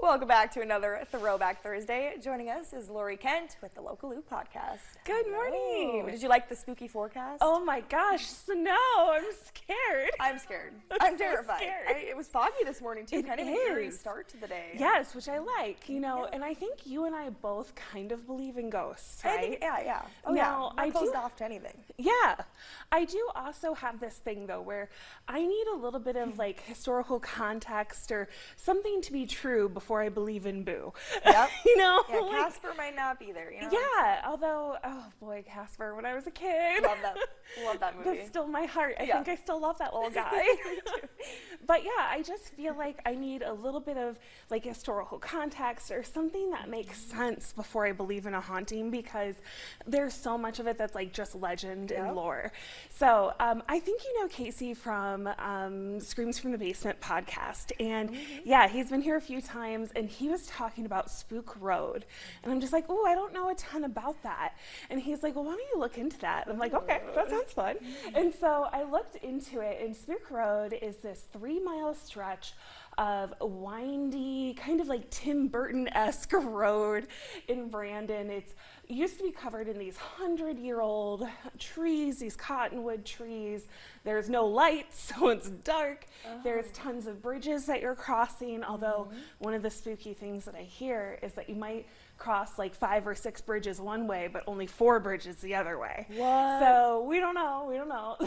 Welcome back to another Throwback Thursday. Joining us is Lori Kent with the Local Loop podcast. Good morning. Did you like the spooky forecast? Oh my gosh, snow. I'm scared. I'm scared. I'm so terrified. scared. It was foggy this morning too, It kind of an is. eerie start to the day. Yes, which I like, and I think you and I both kind of believe in ghosts, right? I think, yeah. Oh Now, yeah, I'm I closed do- off to anything. Yeah. I do also have this thing though where I need a little bit of like historical context or something to be true before I believe in boo. Yep. Yeah, Like, Casper might not be there, Yeah, although, oh boy, Casper, when I was a kid. Love that movie. That's still my heart. I Yeah. think I still love that little guy. But yeah, I just feel like I need a little bit of like historical context or something that makes sense before I believe in a haunting, because there's so much of it that's like just legend and lore. So I think you know Casey from Screams from the Basement podcast. And yeah, he's been here a few times and he was talking about Spook Road. And I'm just like, oh, I don't know a ton about that. And he's like, well, why don't you look into that? And I'm like, okay, that sounds fun. And so I looked into it, and Spook Road is this 3-mile stretch of windy, kind of like Tim Burton-esque road in Brandon. It used to be covered in these 100-year-old trees, these cottonwood trees. There's no lights, so it's dark. There's tons of bridges that you're crossing, although one of the spooky things that I hear is that you might cross like 5 or 6 bridges one way, but only 4 bridges the other way. What? So we don't know.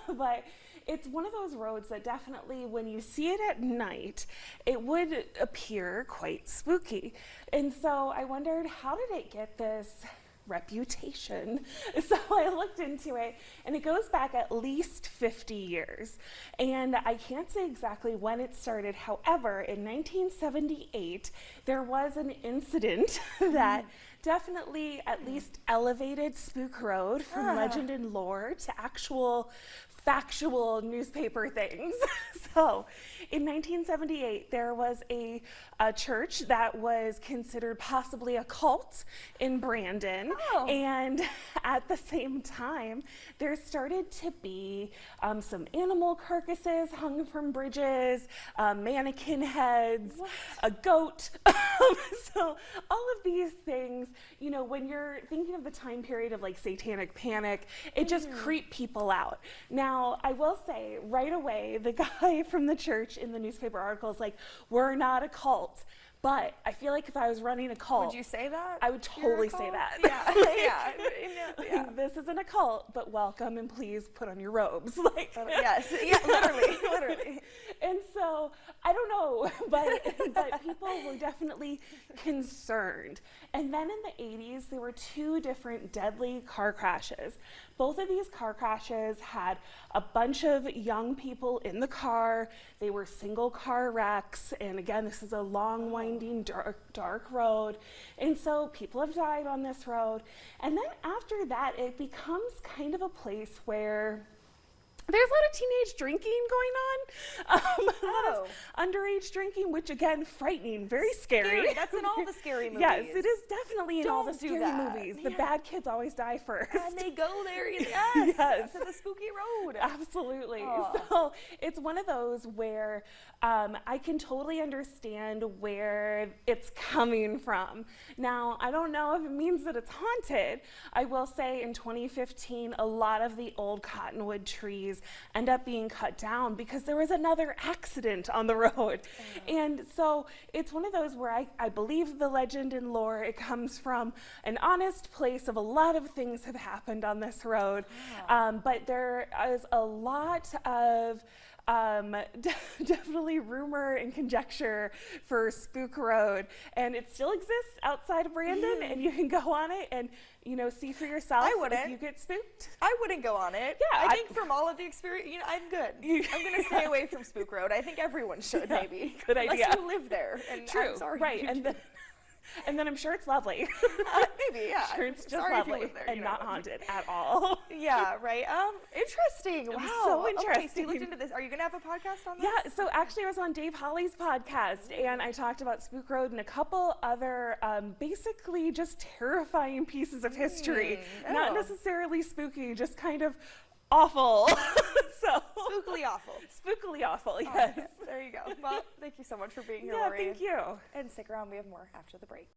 But it's one of those roads that definitely, when you see it at night, it would appear quite spooky. And so I wondered, how did it get this reputation? So I looked into it, and it goes back at least 50 years. And I can't say exactly when it started. However, in 1978, there was an incident that definitely at least elevated Spook Road from legend and lore to actual factual newspaper things. So in 1978, there was a church that was considered possibly a cult in Brandon. And at the same time, there started to be some animal carcasses hung from bridges, mannequin heads, a goat. So all of these things, when you're thinking of the time period of like satanic panic, it just creeped people out. Now, I will say right away, the guy from the church in the newspaper article is like, we're not a cult. But I feel like if I was running a cult, Would you say that? I would totally say that. Yeah. This isn't a cult, but welcome and please put on your robes. Yes, yeah, literally. And so I don't know, but people were definitely concerned. And then in the 80s, there were 2 different deadly car crashes. Both of these car crashes had a bunch of young people in the car. They were single car wrecks. And again, this is a long, winding, dark road. And so people have died on this road. And then after that, it becomes kind of a place where there's a lot of teenage drinking going on, a lot of underage drinking, which again, frightening, very scary. That's in all the scary movies. Yes, it is definitely in all the Don't do scary that. movies. The bad kids always die first. And they go there, yes. To the spooky road. Absolutely. So it's one of those where I can totally understand where it's coming from. Now, I don't know if it means that it's haunted. I will say in 2015, a lot of the old cottonwood trees end up being cut down because there was another accident on the road. And so it's one of those where I believe the legend and lore. It comes from an honest place of a lot of things have happened on this road. But there is a lot of definitely rumor and conjecture for Spook Road, and it still exists outside of Brandon, and you can go on it and see for yourself. I wouldn't. If you get spooked. I wouldn't go on it. Yeah, I think from all of the experience, I'm good. I'm going to stay away from Spook Road. I think everyone should, maybe. Good idea. Unless you live there. And True. I'm sorry. Right. And then I'm sure it's lovely. Maybe, yeah. Sure, it's just sorry if you lovely live there, and not haunted at all. Yeah, right. Interesting. Wow. So Okay, so interesting. you looked into this. Are you going to have a podcast on this? Yeah, so actually I was on Dave Holly's podcast, and I talked about Spook Road and a couple other basically just terrifying pieces of history. Not necessarily spooky, just kind of awful. So Spookily awful. spookily awful, yes. Okay, there you go. Well, thank you so much for being here, Yeah, Lori. thank you. And stick around, we have more after the break.